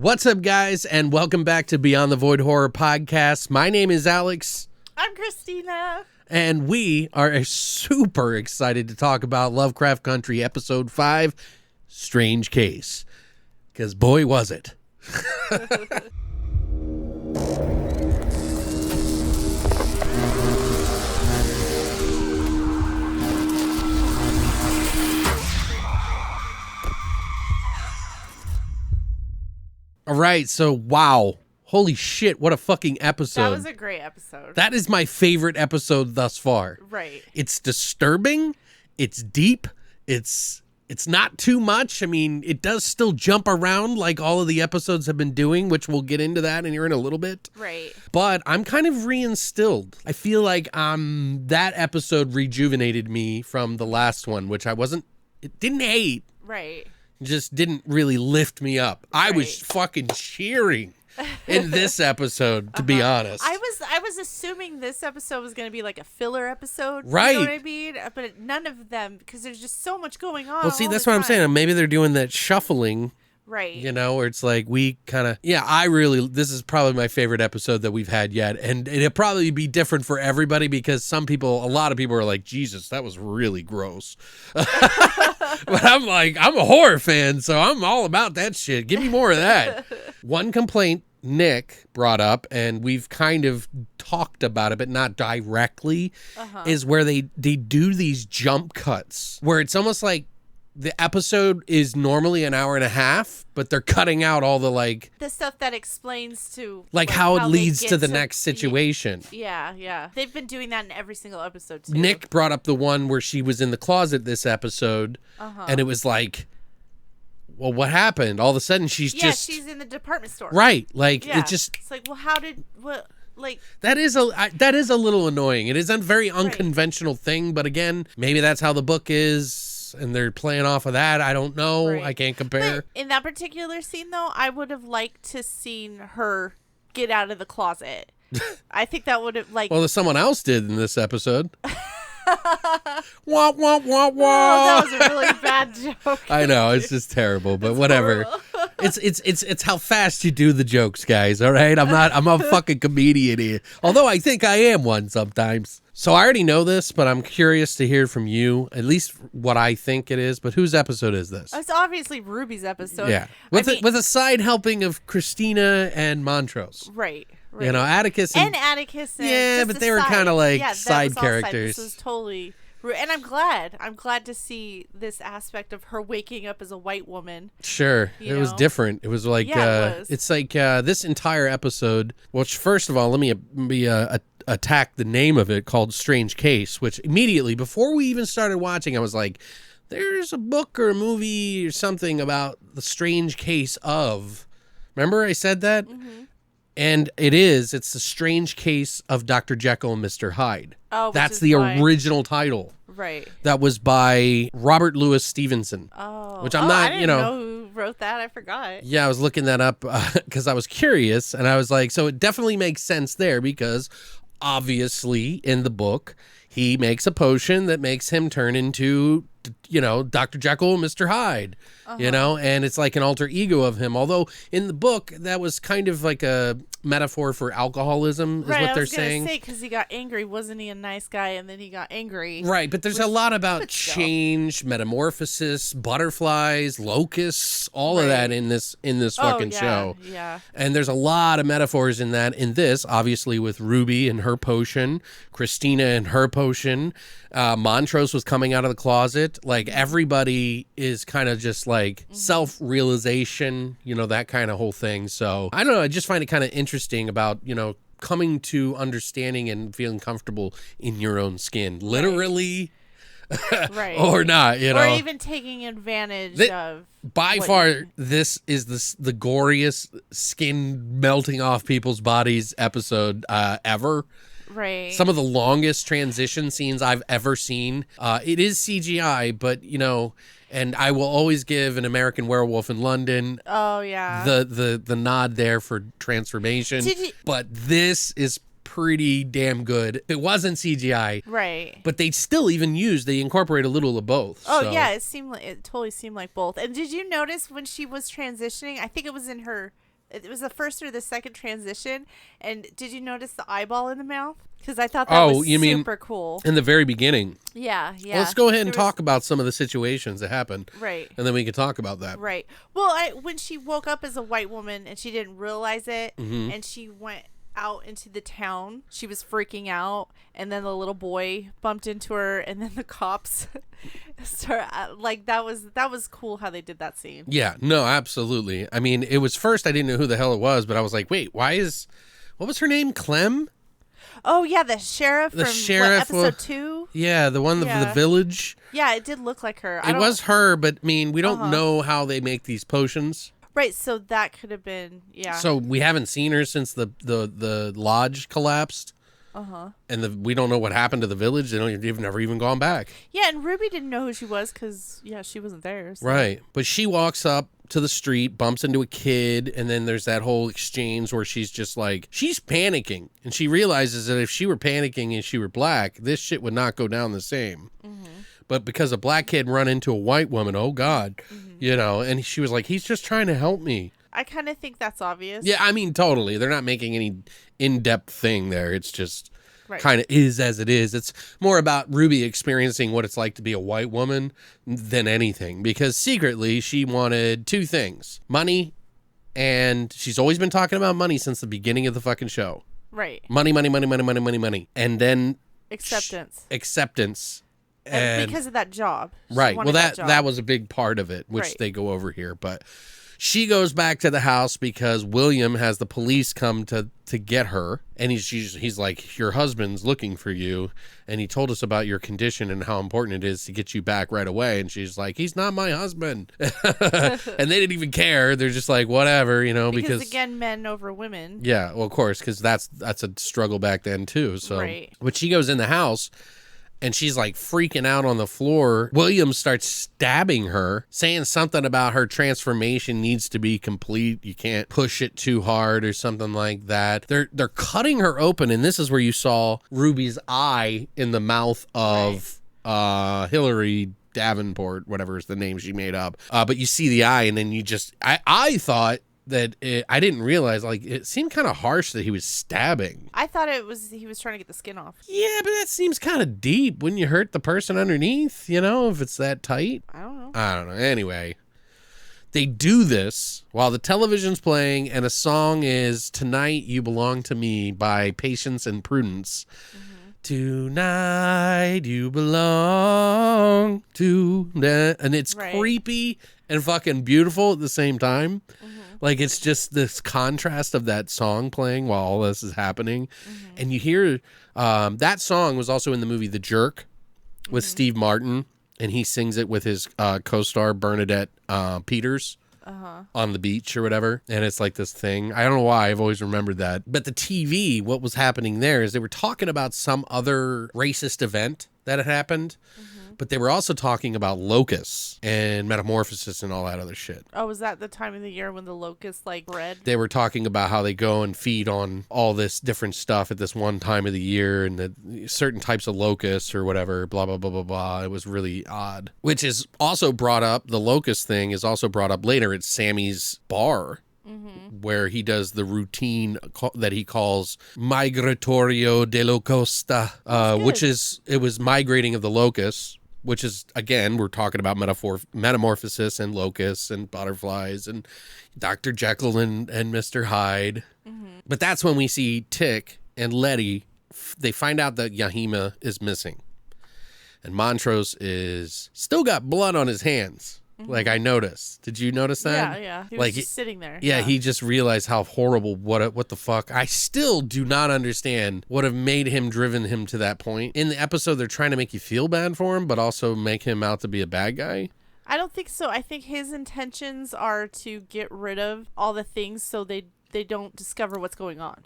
What's up, guys, and welcome back to Beyond the Void Horror Podcast. My name is Alex. I'm Christina. And we are super excited to talk about Lovecraft Country Episode 5, Strange Case. Because boy, was it. All right, so wow. Holy shit, what a fucking episode. That was a great episode. That is my favorite episode thus far. Right. It's disturbing, it's deep, it's not too much. I mean, it does still jump around like all of the episodes have been doing, which we'll get into that in here in a little bit. Right. But I'm kind of reinstilled. I feel like that episode rejuvenated me from the last one, which it didn't hate. Right. Just didn't really lift me up. I was fucking cheering in this episode, to be honest. I was assuming this episode was going to be like a filler episode. Right. You know what I mean? But none of them, because there's just so much going on. Well, see, that's what I'm saying. Maybe they're doing that shuffling. Right. You know, where it's like we kind of, this is probably my favorite episode that we've had yet. And it'll probably be different for everybody because a lot of people are like, Jesus, that was really gross. But I'm like, I'm a horror fan, so I'm all about that shit. Give me more of that. One complaint Nick brought up, and we've kind of talked about it, but not directly, is where they do these jump cuts, where it's almost like the episode is normally an hour and a half, but they're cutting out all the the stuff that explains to how it leads to the next situation. Yeah. They've been doing that in every single episode too. Nick brought up the one where she was in the closet this episode, and it was like, well, what happened? All of a sudden she's in the department store. Right. It just, it's like, well, that is a little annoying. It is a very unconventional thing, but again, maybe that's how the book is. And they're playing off of that. I don't know. Right. I can't compare. But in that particular scene, though, I would have liked to seen her get out of the closet. I think that would have Well, someone else did in this episode. Wah, wah, wah, wah. Oh, that was a really bad joke. I know, it's just terrible, but whatever. It's how fast you do the jokes, guys. All right, I'm a fucking comedian here. Although I think I am one sometimes. So I already know this, but I'm curious to hear from you, at least what I think it is. But whose episode is this? It's obviously Ruby's episode. Yeah, with a side helping of Christina and Montrose. Right. You know, Atticus and Atticus. But they were kind of like side characters. This was totally, and I'm glad to see this aspect of her waking up as a white woman. Sure, it was different. It was like it's like this entire episode. Which, first of all, let me attack the name of it, called Strange Case. Which immediately before we even started watching, I was like, "There's a book or a movie or something about the strange case of." Remember, I said that. Mm-hmm. And it's the strange case of Dr. Jekyll and Mr. Hyde. Oh, that's the original title. Right. That was by Robert Louis Stevenson. Oh. Which I'm not, I didn't know who wrote that. I forgot. Yeah, I was looking that up because I was curious. And I was like, so it definitely makes sense there because obviously in the book, he makes a potion that makes him turn into, Dr. Jekyll and Mr. Hyde, and it's like an alter ego of him. Although in the book, that was kind of like a metaphor for alcoholism, is what they're saying. Right, because he got angry. Wasn't he a nice guy? And then he got angry. Right, but there's a lot about change, metamorphosis, butterflies, locusts, all of that in this fucking show. Yeah. And there's a lot of metaphors in that. In this, obviously, with Ruby and her potion, Christina and her potion, Montrose was coming out of the closet. Like, everybody is kind of just like self-realization, that kind of whole thing. So I don't know. I just find it kind of interesting about, coming to understanding and feeling comfortable in your own skin, literally, right, or not, or even taking advantage of. By far, this is the goriest skin melting off people's bodies episode ever. Right. Some of the longest transition scenes I've ever seen. It is CGI, but and I will always give An American Werewolf in London. Oh yeah. The nod there for transformation. But this is pretty damn good. It wasn't CGI. Right. But they incorporate a little of both. Oh yeah, it totally seemed like both. And did you notice when she was transitioning, I think it was in her It was the first or the second transition. And did you notice the eyeball in the mouth? Because I thought that was super cool. In the very beginning? Yeah. Well, let's go ahead and talk about some of the situations that happened. Right. And then we can talk about that. Right. Well, when she woke up as a white woman and she didn't realize it, and she went out into the town, she was freaking out, and then the little boy bumped into her, and then the cops like that was cool how they did that scene. Yeah, no, absolutely. I mean, it was first I didn't know who the hell it was, but I was like, wait, what was her name? Clem? Oh yeah, the sheriff from episode 2. Yeah, the one of the village. Yeah, it did look like her. It was her, but I mean, we don't know how they make these potions. Right, so that could have been, yeah. So we haven't seen her since the lodge collapsed. And we don't know what happened to the village. They've never even gone back. Yeah, and Ruby didn't know who she was because, she wasn't there. So. Right. But she walks up to the street, bumps into a kid, and then there's that whole exchange where she's just like, she's panicking. And she realizes that if she were panicking and she were black, this shit would not go down the same. But because a black kid run into a white woman, oh God, and she was like, he's just trying to help me. I kind of think that's obvious. Yeah, I mean, totally. They're not making any in-depth thing there. It's just kind of is as it is. It's more about Ruby experiencing what it's like to be a white woman than anything. Because secretly, she wanted 2 things. Money, and she's always been talking about money since the beginning of the fucking show. Right. Money, money, money, money, money, money, money. And then... Acceptance. And because of that job. Right. Well, that was a big part of it, which they go over here. But she goes back to the house because William has the police come to get her. And he's like, your husband's looking for you. And he told us about your condition and how important it is to get you back right away. And she's like, he's not my husband. And they didn't even care. They're just like, whatever, because again, men over women. Yeah, well, of course, because that's a struggle back then, too. So, But she goes in the house. And she's like freaking out on the floor. William starts stabbing her, saying something about her transformation needs to be complete. You can't push it too hard or something like that. They're cutting her open, and this is where you saw Ruby's eye in the mouth of Hillary Davenport, whatever is the name she made up. But you see the eye, and then you just... I thought... I didn't realize, it seemed kind of harsh that he was stabbing. I thought he was trying to get the skin off. Yeah, but that seems kind of deep. Wouldn't you hurt the person underneath, if it's that tight? I don't know. Anyway, they do this while the television's playing and a song is Tonight You Belong to Me by Patience and Prudence. Tonight you belong to me. And it's creepy and fucking beautiful at the same time. It's just this contrast of that song playing while all this is happening. And you hear that song was also in the movie The Jerk with Steve Martin. And he sings it with his co-star Bernadette Peters on the beach or whatever. And it's like this thing. I don't know why. I've always remembered that. But the TV, what was happening there is they were talking about some other racist event that had happened. But they were also talking about locusts and metamorphosis and all that other shit. Oh, was that the time of the year when the locusts bred? They were talking about how they go and feed on all this different stuff at this one time of the year and the certain types of locusts or whatever, blah, blah, blah, blah, blah. It was really odd. Which is also brought up, the locust thing is also brought up later at Sammy's bar. Where he does the routine that he calls Migratorio de Locusta, it was migrating of the locusts, which is, again, we're talking about metamorphosis and locusts and butterflies and Dr. Jekyll and Mr. Hyde. But that's when we see Tick and Letty, they find out that Yahima is missing. And Montrose is still got blood on his hands. I noticed. Did you notice that? Yeah. He was just sitting there. Yeah, he just realized how horrible, what the fuck. I still do not understand what have made driven him to that point. In the episode, they're trying to make you feel bad for him, but also make him out to be a bad guy. I don't think so. I think his intentions are to get rid of all the things so they don't discover what's going on.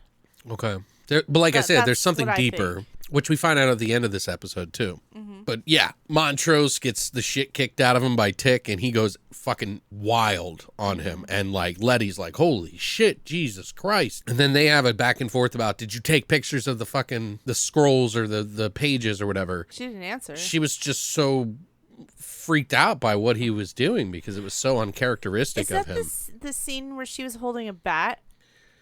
Okay. But like I said, there's something deeper, which we find out at the end of this episode, too. But yeah, Montrose gets the shit kicked out of him by Tick, and he goes fucking wild on him. And Letty's like, holy shit, Jesus Christ. And then they have a back and forth about, did you take pictures of the scrolls or the pages or whatever? She didn't answer. She was just so freaked out by what he was doing because it was so uncharacteristic of him. Is that the scene where she was holding a bat?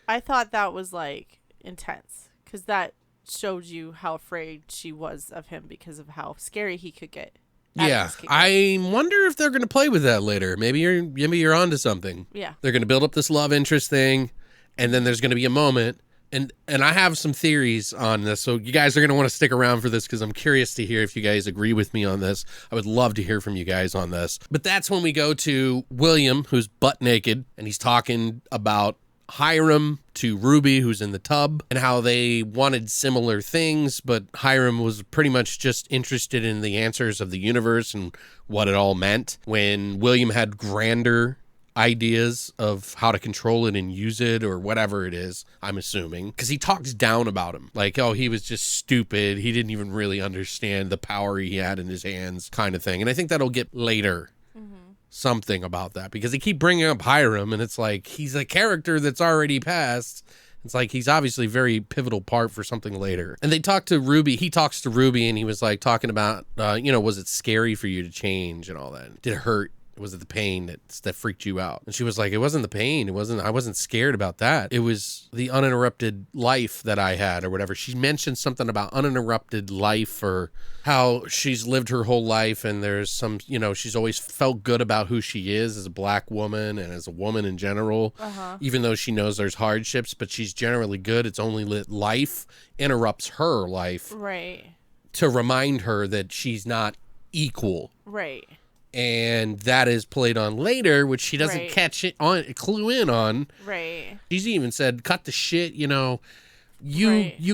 I thought that was like intense because that showed you how afraid she was of him because of how scary he could get. Yeah, I wonder if they're going to play with that later. Maybe you're onto something. Yeah, they're going to build up this love interest thing, and then there's going to be a moment. And I have some theories on this, so you guys are going to want to stick around for this because I'm curious to hear if you guys agree with me on this. I would love to hear from you guys on this. But that's when we go to William, who's butt naked, and he's talking about Hiram to Ruby, who's in the tub, and how they wanted similar things, but Hiram was pretty much just interested in the answers of the universe and what it all meant, when William had grander ideas of how to control it and use it or whatever it is, I'm assuming, because he talks down about him like, oh, he was just stupid, he didn't even really understand the power he had in his hands, kind of thing. And I think that'll get later something about that, because they keep bringing up Hiram and it's like he's a character that's already passed. It's like he's obviously a very pivotal part for something later. And they talk to Ruby. He talks to Ruby and he was like talking about was it scary for you to change and all that? Did it hurt? Was it the pain that freaked you out? And she was like, it wasn't the pain. I wasn't scared about that. It was the uninterrupted life that I had or whatever. She mentioned something about uninterrupted life or how she's lived her whole life. And there's some, she's always felt good about who she is as a black woman and as a woman in general, even though she knows there's hardships, but she's generally good. It's only life interrupts her life. Right. To remind her that she's not equal. Right. And that is played on later, which she doesn't clue in on. Right. She's even said, cut the shit, you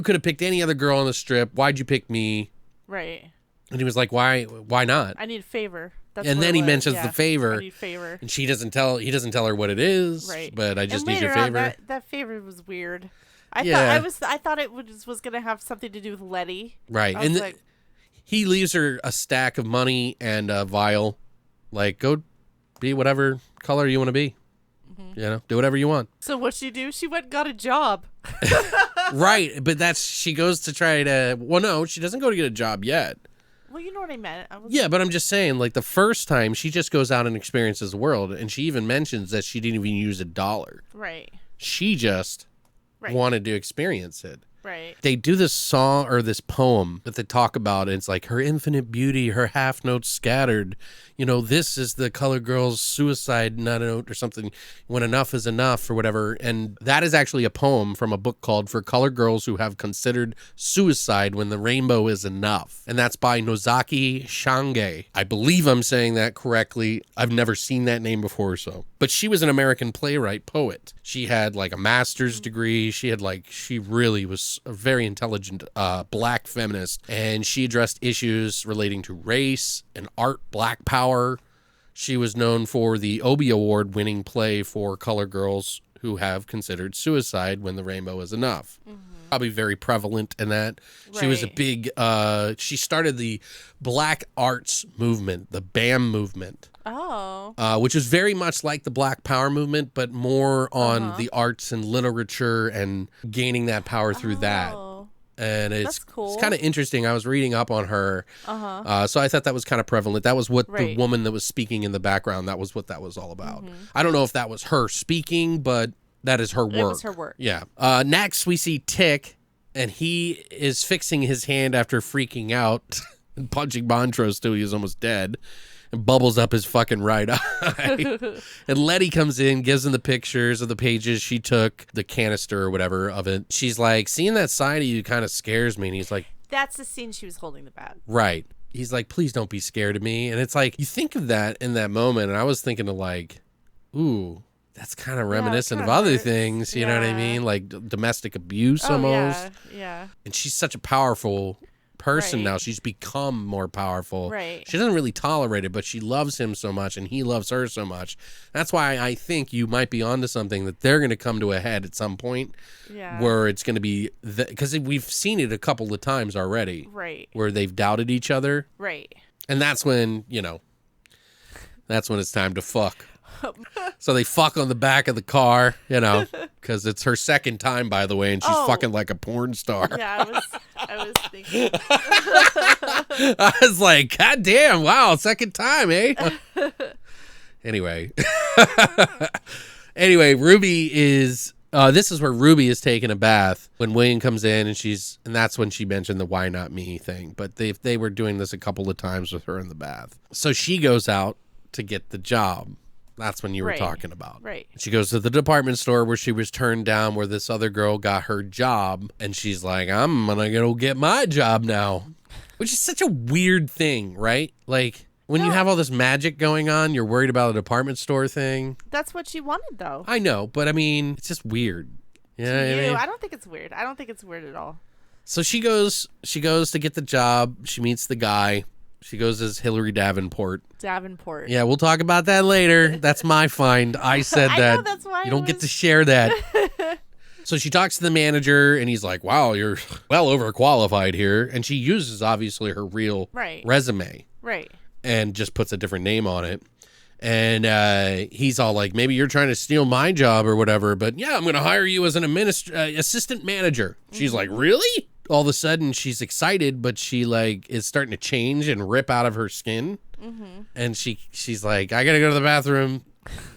could have picked any other girl on the strip. Why'd you pick me? Right. And he was like, why not? I need a favor. And then he mentions the favor. I need a favor. And he doesn't tell her what it is. Right. But I just and need your favor. On, that favor was weird. I thought it was going to have something to do with Letty. Right. And he leaves her a stack of money and a vial. Like, go be whatever color you want to be. Do whatever you want. So what'd she do? She went and got a job. Right, but she goes to try to, well, no, she doesn't go to get a job yet. Well, you know what I meant. Yeah, but I'm just saying, like, the first time, she just goes out and experiences the world, and she even mentions that she didn't even use $1. Right. She just wanted to experience it. Right. They do this song or this poem that they talk about. And it's like her infinite beauty, her half notes scattered. This is the colored girl's suicide note or something. When enough is enough or whatever. And that is actually a poem from a book called For Colored Girls Who Have Considered Suicide When the Rainbow Is Enough. And that's by Nozaki Shange. I believe I'm saying that correctly. I've never seen that name before, so. But she was an American playwright poet. She had like a master's degree. She really was a very intelligent black feminist, and she addressed issues relating to race and art, black power. She was known for the Obie Award winning play for colored girls who have considered suicide when the rainbow is enough. Probably very prevalent in that. She was a big, she started the black arts movement, the BAM movement. Oh. Which is very much like the Black Power movement, but more on the arts and literature and gaining that power through that. And it's cool. It's kind of interesting. I was reading up on her. So I thought that was kind of prevalent. That was what the woman that was speaking in the background, that was what that was all about. I don't know if that was her speaking, but that is her work. It was her work. Yeah. Next, we see Tick, and he is fixing his hand after freaking out and punching Montrose till he was almost dead. And bubbles up his fucking right eye. And Letty comes in, gives him the pictures of the pages she took, the canister or whatever of it. She's like, seeing that side of you kind of scares me. And he's like, that's the scene she was holding the bat. Right. He's like, please don't be scared of me. And it's like, you think of that in that moment. And I was thinking of like, ooh, that's kind of reminiscent of other things. You know what I mean? Like domestic abuse almost. Yeah. And she's such a powerful person now. She's become more powerful. Right. She doesn't really tolerate it, but she loves him so much and he loves her so much. That's why I think you might be onto something, that they're going to come to a head at some point. Yeah. Where it's going to be, because we've seen it a couple of times already. Right. Where they've doubted each other. Right. And that's when, that's when it's time to fuck. So they fuck on the back of the car, you know, because it's her second time, by the way, and she's fucking like a porn star. Yeah, I was thinking. I was like, God damn, wow, second time, eh? Anyway. Anyway, Ruby is... this is where Ruby is taking a bath when William comes in, and that's when she mentioned the "why not me" thing. But they were doing this a couple of times with her in the bath. So she goes out to get the job. That's when you were talking about. Right. She goes to the department store where she was turned down, where this other girl got her job, and she's like, "I'm gonna go get my job now," which is such a weird thing, right? Like. When you have all this magic going on, you're worried about a department store thing. That's what she wanted, though. I know, but I mean, it's just weird. Yeah, I mean? I don't think it's weird. I don't think it's weird at all. So she goes to get the job. She meets the guy. She goes as Hillary Davenport. Davenport. Yeah, we'll talk about that later. That's my find. I said that. I know, that's why you don't get to share that. So she talks to the manager, and he's like, "Wow, you're well overqualified here." And she uses, obviously, her real resume. Right. And just puts a different name on it. And he's all like, maybe you're trying to steal my job or whatever, but yeah, I'm going to hire you as an assistant manager. She's like, really? All of a sudden, she's excited, but she like is starting to change and rip out of her skin. And she's like, I got to go to the bathroom.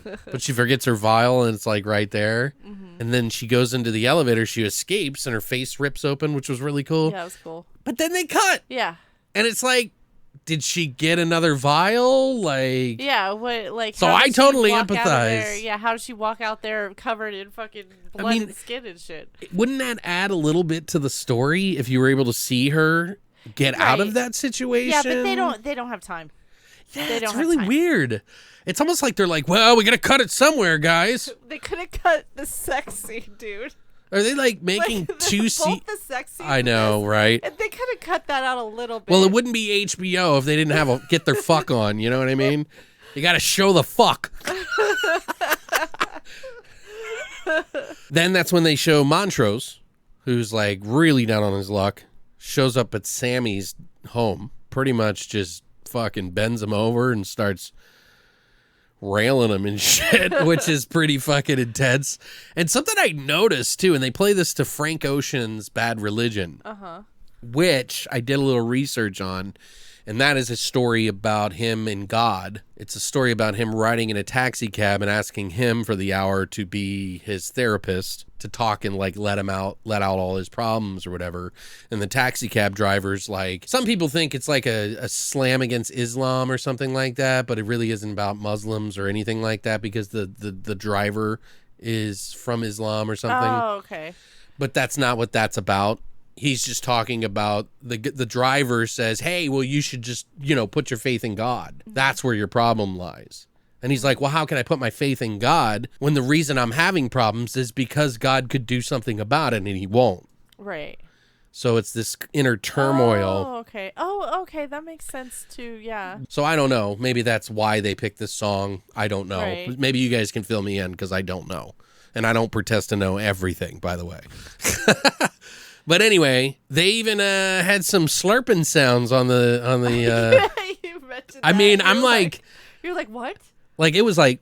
But she forgets her vial, and it's like right there. And then she goes into the elevator. She escapes, and her face rips open, which was really cool. Yeah, it was cool. But then they cut. Yeah. And it's like, did she get another vial? Like, yeah, what, like, so I totally empathize. Yeah, how did she walk out there covered in fucking blood and skin and shit? Wouldn't that add a little bit to the story if you were able to see her get out of that situation? Yeah, but they don't have time. Yeah, it's really weird. It's almost like they're like, well, we gotta cut it somewhere, guys. They could have cut the sex scene, dude. Are they like making two both the sex scenes? I know, right? And they could have cut that out a little bit. Well, it wouldn't be HBO if they didn't have a get their fuck on. You know what I mean? You got to show the fuck. Then that's when they show Montrose, who's like really down on his luck, shows up at Sammy's home, pretty much just fucking bends him over and starts railing him and shit, which is pretty fucking intense. And something I noticed too, and they play this to Frank Ocean's Bad Religion, which I did a little research on, and that is a story about him and God. It's a story about him riding in a taxi cab and asking him for the hour to be his therapist, to talk and like let out all his problems or whatever. And the taxi cab driver's like, some people think it's like a slam against Islam or something like that, but it really isn't about Muslims or anything like that, because the driver is from Islam or something. Oh, okay. But that's not what that's about. He's just talking about the driver says, hey, well, you should just, put your faith in God. That's where your problem lies. And he's like, well, how can I put my faith in God when the reason I'm having problems is because God could do something about it and he won't? Right. So it's this inner turmoil. Oh, okay. Oh, okay. That makes sense too. Yeah. So I don't know. Maybe that's why they picked this song. I don't know. Right. Maybe you guys can fill me in, because I don't know. And I don't pretend to know everything, by the way. But anyway, they even had some slurping sounds on the. You mentioned I mean, I'm like, you're like, what? Like, it was like.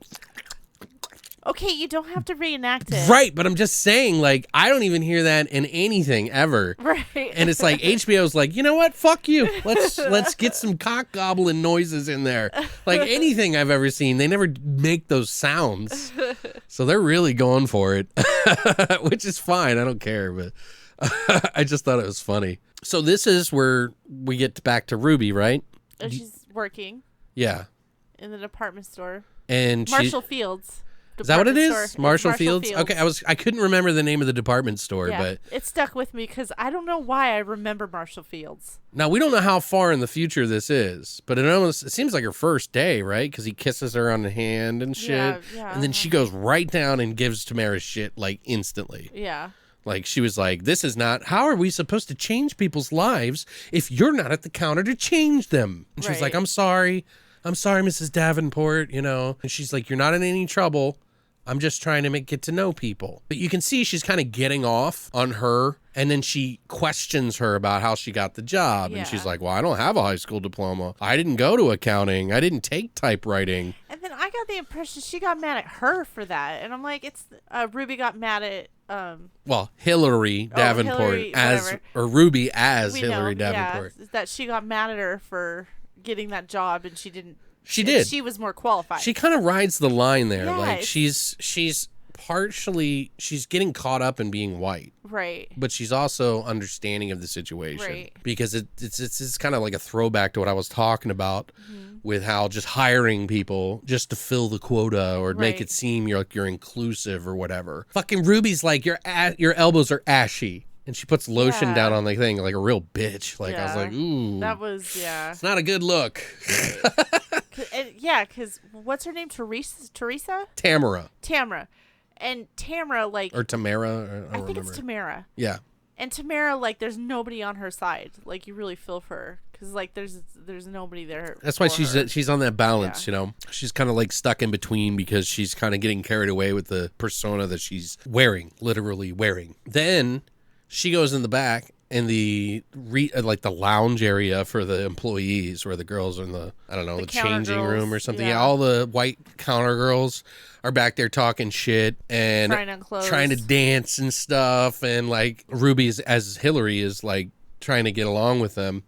Okay, you don't have to reenact it. Right, but I'm just saying, like, I don't even hear that in anything ever. Right. And it's like HBO's like, you know what? Fuck you. Let's get some cock gobbling noises in there. Like anything I've ever seen, they never make those sounds. So they're really going for it, which is fine. I don't care, but I just thought it was funny. So this is where we get back to Ruby, right? She's working. Yeah. In the department store. And Marshall Fields. Is that what it is? Store. Marshall Fields? Okay, I couldn't remember the name of the department store, but it stuck with me because I don't know why I remember Marshall Fields. Now we don't know how far in the future this is, but it seems like her first day, right? Because he kisses her on the hand and shit, and then she goes right down and gives Tamara shit like instantly. Yeah. Like she was like, "This is not. How are we supposed to change people's lives if you're not at the counter to change them?" And she was like, "I'm sorry, Mrs. Davenport." And she's like, "You're not in any trouble. I'm just trying to get to know people." But you can see she's kind of getting off on her, and then she questions her about how she got the job. And she's like, well, I don't have a high school diploma. I didn't go to accounting. I didn't take typewriting. And then I got the impression she got mad at her for that, and I'm like, it's Ruby got mad at Hillary Davenport Hillary, or Ruby as we Hillary know, Davenport. Yeah, that she got mad at her for getting that job, and she didn't. She did. She was more qualified. She kind of rides the line there. Yeah, like she's partially she's getting caught up in being white, right? but she's also understanding of the situation, right? Because it's kind of like a throwback to what I was talking about with how just hiring people just to fill the quota or make it seem you're inclusive or whatever. Fucking Ruby's like your elbows are ashy. And she puts lotion down on the thing like a real bitch. Like, I was like, ooh. That was, It's not a good look. Because what's her name? Teresa? Tamara. And Tamara, like... Or Tamara. I think it's Tamara. Yeah. And Tamara, like, there's nobody on her side. Like, you really feel for her. Because, like, there's nobody there. That's why she's on that balance, you know. She's kind of like stuck in between because she's kind of getting carried away with the persona that she's literally wearing. Then... she goes in the back in the the lounge area for the employees where the girls are in the changing room or something. Yeah, all the white counter girls are back there talking shit and trying to dance and stuff. And like Ruby as Hillary is like trying to get along with them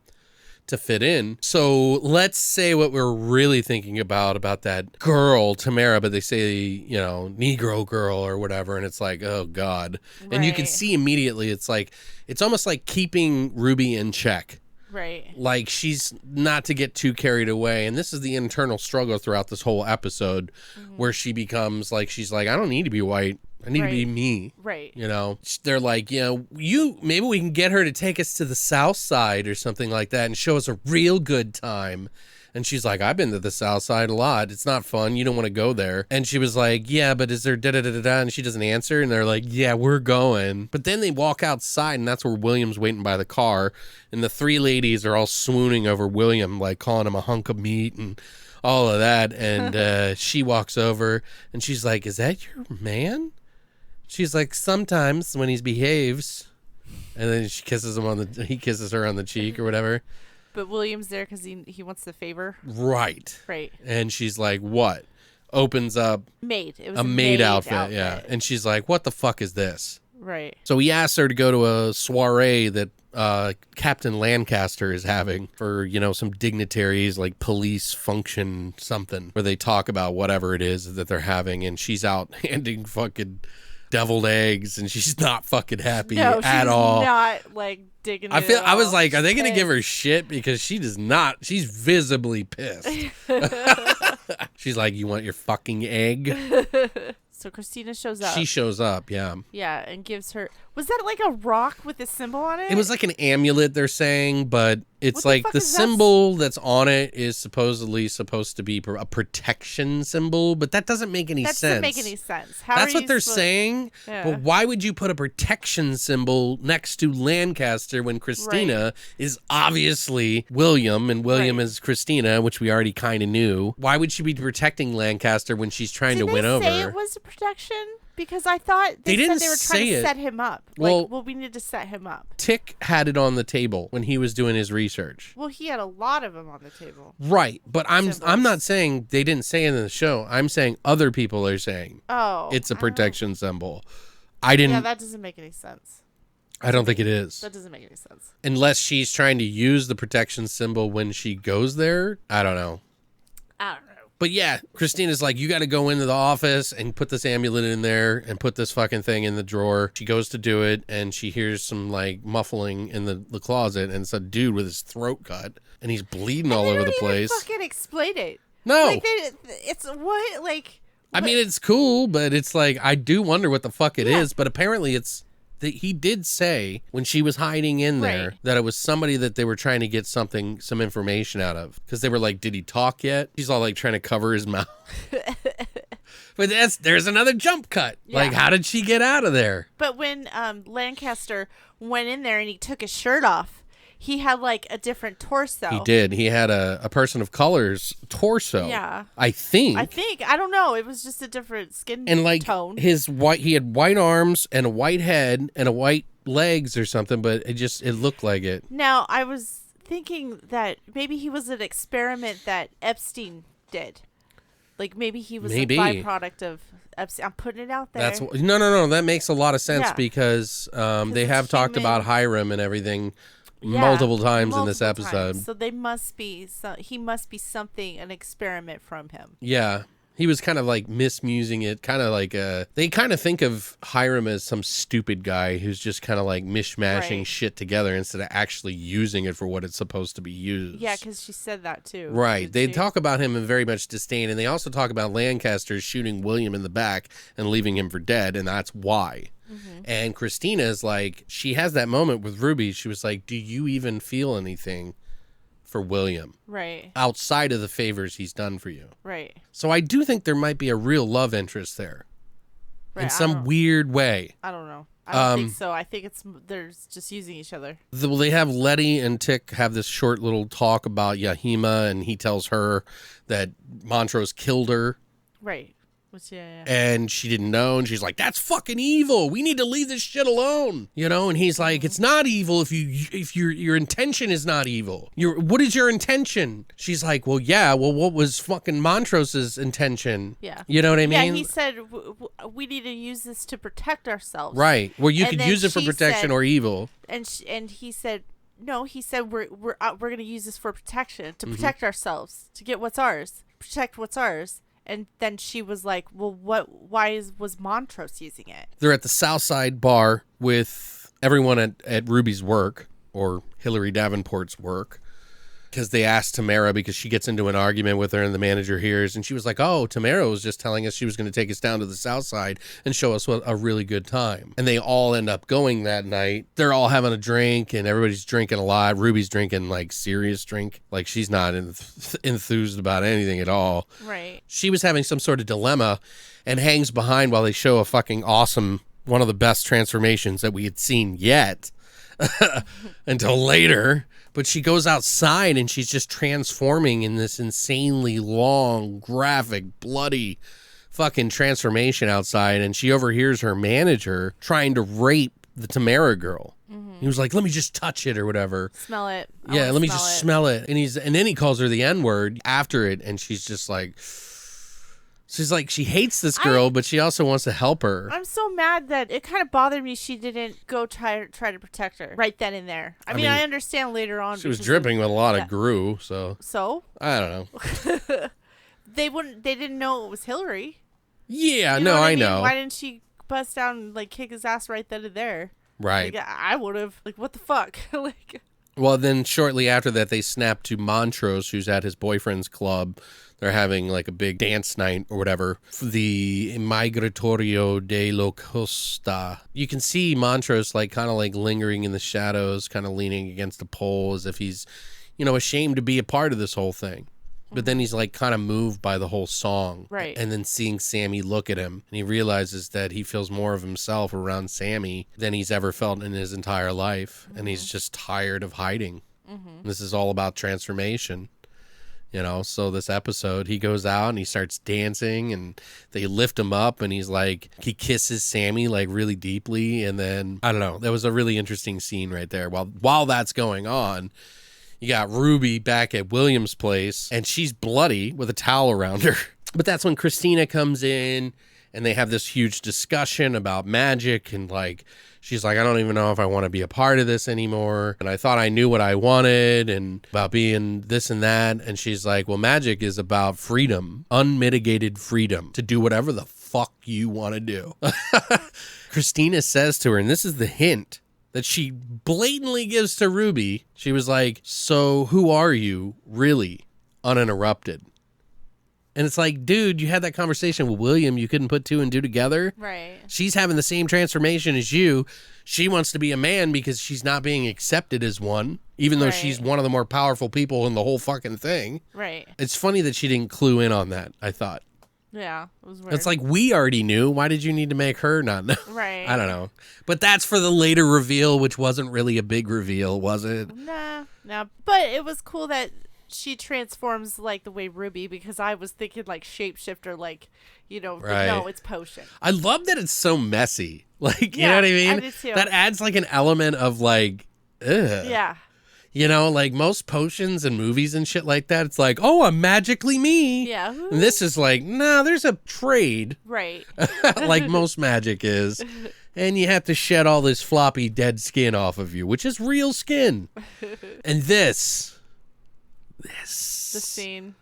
to fit in. So let's say what we're really thinking about that girl, Tamara, but they say, you know, Negro girl or whatever. And it's like, oh God. Right. And you can see immediately, it's like, it's almost like keeping Ruby in check. Right. Like she's not to get too carried away. And this is the internal struggle throughout this whole episode where she becomes like, she's like, I don't need to be white. I need to be me. Right. You know, they're like, you know, maybe we can get her to take us to the South Side or something like that and show us a real good time. And she's like, I've been to the South Side a lot. It's not fun. You don't want to go there. And she was like, yeah, but is there da-da-da-da-da? And she doesn't answer. And they're like, yeah, we're going. But then they walk outside and that's where William's waiting by the car. And the three ladies are all swooning over William, like calling him a hunk of meat and all of that. And she walks over and she's like, is that your man? She's like, sometimes when he behaves, and then she kisses him he kisses her on the cheek or whatever. But William's there because he wants the favor. Right. Right. And she's like, what? Opens up It was a maid outfit. Yeah. And she's like, what the fuck is this? Right. So he asks her to go to a soiree that Captain Lancaster is having for, you know, some dignitaries, like police function something, where they talk about whatever it is that they're having. And she's out handing fucking deviled eggs and she's not fucking happy at all. Not like digging it. I was like, are they gonna give her shit? Because she's visibly pissed. She's like, you want your fucking egg? So Christina shows up. She shows up, yeah. Yeah, and gives her... Was that like a rock with a symbol on it? It was like an amulet, they're saying, but it's like the symbol that's on it is supposedly supposed to be a protection symbol, but that doesn't make any sense. That doesn't make any sense. That's what they're saying, but why would you put a protection symbol next to Lancaster when Christina is obviously William, and William is Christina, which we already kind of knew. Why would she be protecting Lancaster when she's trying to win over? Did they say it was a protection? Because I thought they said they were trying to set him up. Well, we need to set him up. Tick had it on the table when he was doing his research. Well, he had a lot of them on the table. Right, but I'm not saying they didn't say it in the show. I'm saying other people are saying it's a protection symbol. I didn't. Yeah, that doesn't make any sense. I don't think it is. That doesn't make any sense. Unless she's trying to use the protection symbol when she goes there. I don't know. But yeah, Christina's like, you got to go into the office and put this amulet in there and put this fucking thing in the drawer. She goes to do it and she hears some like muffling in the closet and it's a dude with his throat cut and he's bleeding all over the place. They don't even fucking explain it. No. Like it's what, like... I mean, it's cool, but it's like, I do wonder what the fuck it is, but apparently it's... He did say when she was hiding in there that it was somebody that they were trying to get some information out of. Because they were like, did he talk yet? He's all like trying to cover his mouth. But there's another jump cut. Yeah. Like, how did she get out of there? But when Lancaster went in there and he took his shirt off, he had like a different torso. He did. He had a person of color's torso. Yeah. I think. I don't know. It was just a different skin and like tone. He had white arms and a white head and a white legs or something, but it looked like it. Now, I was thinking that maybe he was an experiment that Epstein did. Like maybe he was Maybe. a byproduct of Epstein. I'm putting it out there. That's no. That makes a lot of sense Yeah. because they have talked human. about Hiram and everything Yeah, multiple times in this multiple episode. times. So they must be. He must be something, an experiment from him. Yeah. He was kind of like mismusing it, kind of like they kind of think of Hiram as some stupid guy who's just kind of like mishmashing shit together instead of actually using it for what it's supposed to be used. Yeah, because she said that too. Right. They talk about him in very much disdain, and they also talk about Lancaster shooting William in the back and leaving him for dead, and that's why. Mm-hmm. And Christina is like, she has that moment with Ruby. She was like, do you even feel anything for William? Right. Outside of the favors he's done for you. Right. So I do think there might be a real love interest there. Right. In some weird way. I don't know. I don't think so. I think they're just using each other. They have Letty and Tick have this short little talk about Yahima, and he tells her that Montrose killed her. Right. Which, yeah. And she didn't know, and she's like, that's fucking evil. We need to leave this shit alone. You know, and he's like, it's not evil if your intention is not evil. What is your intention? She's like, well, what was fucking Montrose's intention? Yeah. You know what I mean? Yeah, he said we need to use this to protect ourselves. Right. Well, you could use it for protection or evil. And he said, no, he said we're going to use this for protection, to protect ourselves, to get what's ours, protect what's ours. And then she was like, well, why was Montrose using it? They're at the Southside bar with everyone at Ruby's work, or Hillary Davenport's work, because they asked Tamara, because she gets into an argument with her and the manager hears, and she was like, oh, Tamara was just telling us she was going to take us down to the Southside and show us a really good time. And they all end up going that night. They're all having a drink, and everybody's drinking a lot. Ruby's drinking, like, serious drink. Like, she's not enthused about anything at all. Right. She was having some sort of dilemma and hangs behind while they show a fucking awesome, one of the best transformations that we had seen yet until later. But she goes outside and she's just transforming in this insanely long, graphic, bloody fucking transformation outside. And she overhears her manager trying to rape the Tamara girl. Mm-hmm. He was like, let me just touch it or whatever. Smell it. Yeah, let me just smell it. And then he calls her the N-word after it. And she's just like... She's like, she hates this girl, but she also wants to help her. I'm so mad that it kind of bothered me she didn't go try to protect her right then and there. I mean, I understand later on. She was dripping with a lot of gru, so. So? I don't know. They didn't know it was Hillary. Yeah, you know I mean? know. Why didn't she bust down and, like, kick his ass right then and there? Right. Like, I would have. Like, what the fuck? Like. Well, then shortly after that, they snap to Montrose, who's at his boyfriend's club. They're having like a big dance night or whatever. The Migratorio de la Costa. You can see Montrose like kind of like lingering in the shadows, kind of leaning against a pole as if he's, ashamed to be a part of this whole thing. But then he's like kind of moved by the whole song. Right. And then seeing Sammy look at him, and he realizes that he feels more of himself around Sammy than he's ever felt in his entire life. And he's just tired of hiding. This is all about transformation. So this episode, he goes out and he starts dancing and they lift him up and he kisses Sammy like really deeply. And then, I don't know, that was a really interesting scene right there. While that's going on, you got Ruby back at William's place and she's bloody with a towel around her. But that's when Christina comes in and they have this huge discussion about magic and like, she's like, I don't even know if I want to be a part of this anymore. And I thought I knew what I wanted and about being this and that. And she's like, well, magic is about freedom, unmitigated freedom to do whatever the fuck you want to do. Christina says to her, and this is the hint that she blatantly gives to Ruby. She was like, so who are you really uninterrupted? And it's like, dude, you had that conversation with William. You couldn't put two and two together. Right. She's having the same transformation as you. She wants to be a man because she's not being accepted as one, even though she's one of the more powerful people in the whole fucking thing. Right. It's funny that she didn't clue in on that, I thought. Yeah, it was weird. It's like, we already knew. Why did you need to make her not know? Right. I don't know. But that's for the later reveal, which wasn't really a big reveal, was it? Nah. But it was cool that she transforms like the way Ruby, because I was thinking like shapeshifter, like, right. No, it's potion. I love that it's so messy. Like, you know what I mean? I do too. That adds like an element of like, ugh. Yeah. You know, like most potions and movies and shit like that, it's like, oh, I'm magically me. Yeah. And this is like, nah, there's a trade. Right. Like most magic is. And you have to shed all this floppy dead skin off of you, which is real skin. And this. The scene.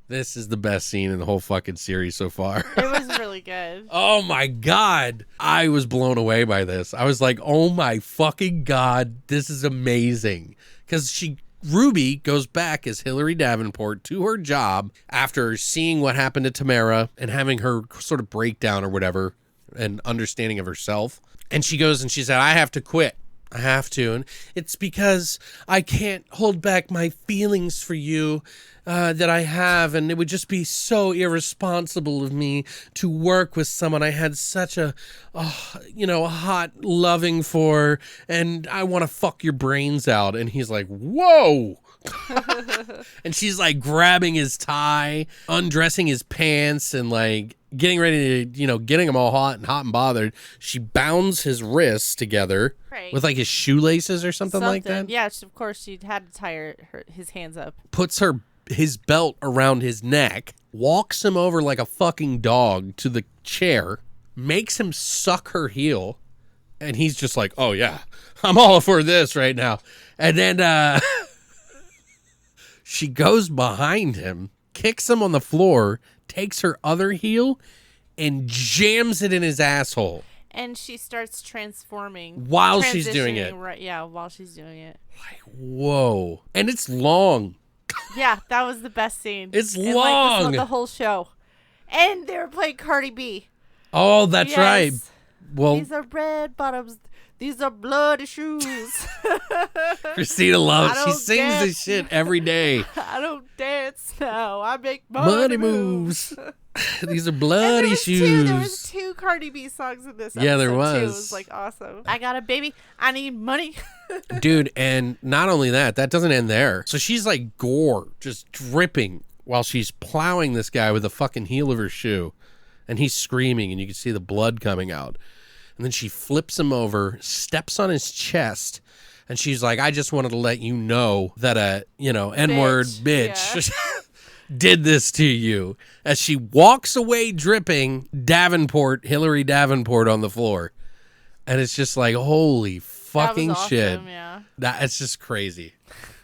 This is the best scene in the whole fucking series so far. It was really good. Oh my God. I was blown away by this. I was like, oh my fucking God, this is amazing. Because Ruby goes back as Hilary Davenport to her job after seeing what happened to Tamara and having her sort of breakdown or whatever and understanding of herself. And she goes and she said, I have to quit. I have to. And it's because I can't hold back my feelings for you that I have. And it would just be so irresponsible of me to work with someone I had such a hot loving for. And I want to fuck your brains out. And he's like, whoa. And she's like grabbing his tie, undressing his pants, and like getting ready to, getting him all hot and bothered. She bounds his wrists together with like his shoelaces or something like that. Yeah, of course she had to tie his hands up. Puts his belt around his neck, walks him over like a fucking dog to the chair, makes him suck her heel, and he's just like, oh yeah, I'm all for this right now. And then she goes behind him, kicks him on the floor, takes her other heel, and jams it in his asshole. And she starts transforming. While she's doing it. Right, yeah, while she's doing it. Like, whoa. And it's long. Yeah, that was the best scene. It's and, long. Like, the whole show. And they were playing Cardi B. Oh, that's right. Well, these are red bottoms. These are bloody shoes. Christina loves. She sings this shit every day. I don't dance now. I make money moves. These are bloody shoes. There was two Cardi B songs in this episode. Yeah, there was. Too. It was like awesome. I got a baby. I need money. Dude, and not only that doesn't end there. So she's like gore, just dripping while she's plowing this guy with the fucking heel of her shoe. And he's screaming, and you can see the blood coming out. And then she flips him over, steps on his chest, and she's like, I just wanted to let you know that a, N-word bitch did this to you. As she walks away dripping, Hilary Davenport on the floor. And it's just like, holy fucking awesome, shit. Yeah. It's just crazy.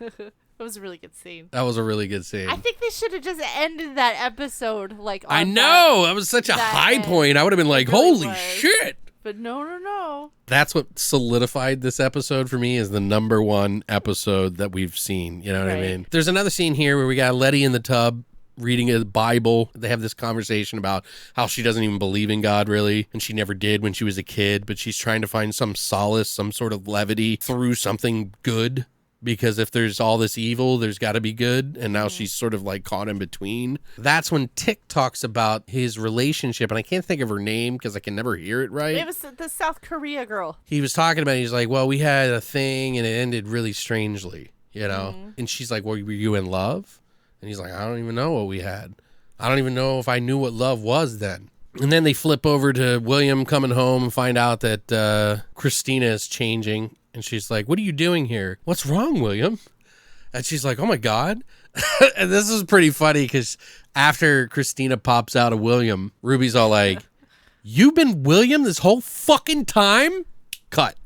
It was a really good scene. That was a really good scene. I think they should have just ended that episode like on I know. That was such a high point. I would have been like, holy shit. But no. That's what solidified this episode for me is the number one episode that we've seen. You know what I mean? There's another scene here where we got Letty in the tub reading a Bible. They have this conversation about how she doesn't even believe in God really, and she never did when she was a kid, but she's trying to find some solace, some sort of levity through something good. Because if there's all this evil, there's got to be good. And now she's sort of like caught in between. That's when Tick talks about his relationship. And I can't think of her name because I can never hear it right. It was the South Korea girl. He was talking about it. He's like, well, we had a thing and it ended really strangely, And she's like, well, were you in love? And he's like, I don't even know what we had. I don't even know if I knew what love was then. And then they flip over to William coming home and find out that Christina is changing. And she's like, what are you doing here? What's wrong, William? And she's like, oh, my God. And this is pretty funny because after Christina pops out of William, Ruby's all like, you've been William this whole fucking time? Cut.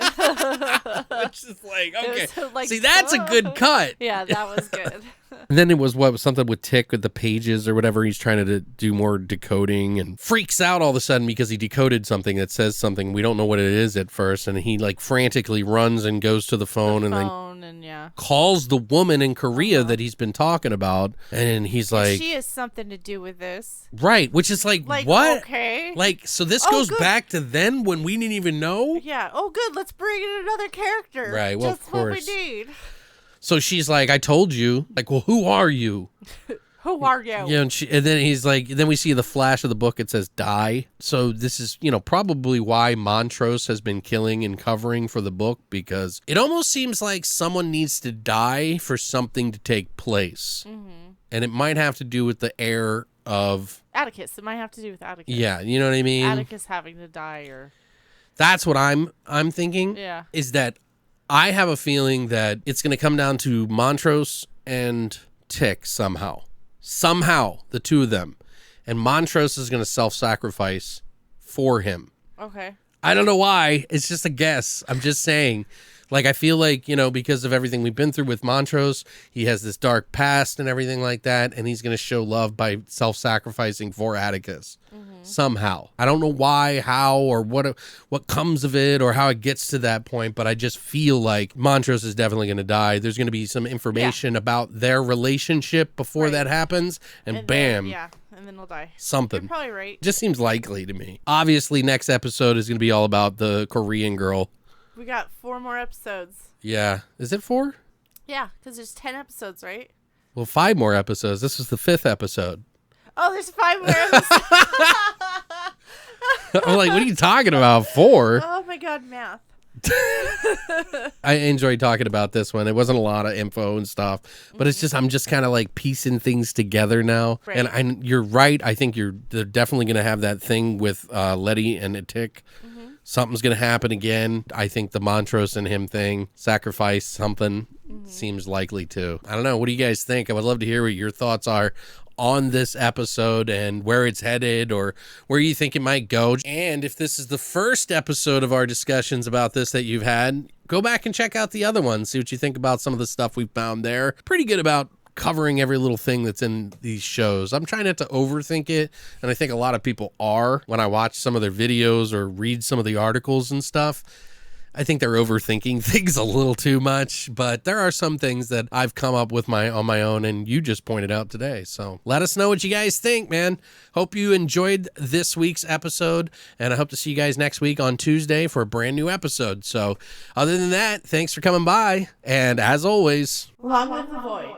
Which is like, okay. See, that's a good cut. Yeah, that was good. And then it was something with Tick with the pages or whatever. He's trying to do more decoding and freaks out all of a sudden because he decoded something that says something. We don't know what it is at first. And he like frantically runs and goes to the phone and calls the woman in Korea that he's been talking about. And he's like, she has something to do with this. Right. Which is like what? Okay. Like, so this goes back to then when we didn't even know? Yeah. Oh, good. Let's bring in another character. Right. Well, just of course. What we need. So she's like, I told you. Like, well, who are you? Who are you? Yeah, and then he's like, then we see the flash of the book. It says die. So this is, probably why Montrose has been killing and covering for the book, because it almost seems like someone needs to die for something to take place. Mm-hmm. And it might have to do with the heir of Atticus. It might have to do with Atticus. Yeah, you know what I mean? Atticus having to die or... That's what I'm thinking. Yeah. Is that I have a feeling that it's going to come down to Montrose and Tick somehow. Somehow, the two of them. And Montrose is going to self-sacrifice for him. Okay. I don't know why. It's just a guess. I'm just saying. Like, I feel like, you know, because of everything we've been through with Montrose, he has this dark past and everything like that, and he's going to show love by self-sacrificing for Atticus. Somehow. I don't know why, how, or what comes of it, or how it gets to that point, but I just feel like Montrose is definitely going to die. There's going to be some information about their relationship before that happens, and bam. And then he'll die. Something. You're probably right. Just seems likely to me. Obviously, next episode is going to be all about the Korean girl. We got 4 more episodes. Yeah. Is it 4? Yeah, because there's 10 episodes, right? Well, 5 more episodes. This was the 5th episode. Oh, there's 5 more episodes. I'm like, what are you talking about? 4? Oh, my God, math. I enjoyed talking about this one. It wasn't a lot of info and stuff, but it's just, I'm just kind of like piecing things together now. Right. And you're right. I think they're definitely going to have that thing with Letty and Tick. Something's going to happen again. I think the Montrose and him thing, sacrifice something, seems likely to. I don't know. What do you guys think? I would love to hear what your thoughts are on this episode and where it's headed or where you think it might go. And if this is the first episode of our discussions about this that you've had, go back and check out the other ones. See what you think about some of the stuff we found there. Pretty good about covering every little thing that's in these shows. I'm trying not to overthink it, and I think a lot of people are when I watch some of their videos or read some of the articles and stuff. I think they're overthinking things a little too much, but there are some things that I've come up with on my own, and you just pointed out today. So let us know what you guys think, man. Hope you enjoyed this week's episode, and I hope to see you guys next week on Tuesday for a brand new episode. So other than that, thanks for coming by, and as always, Long live the void.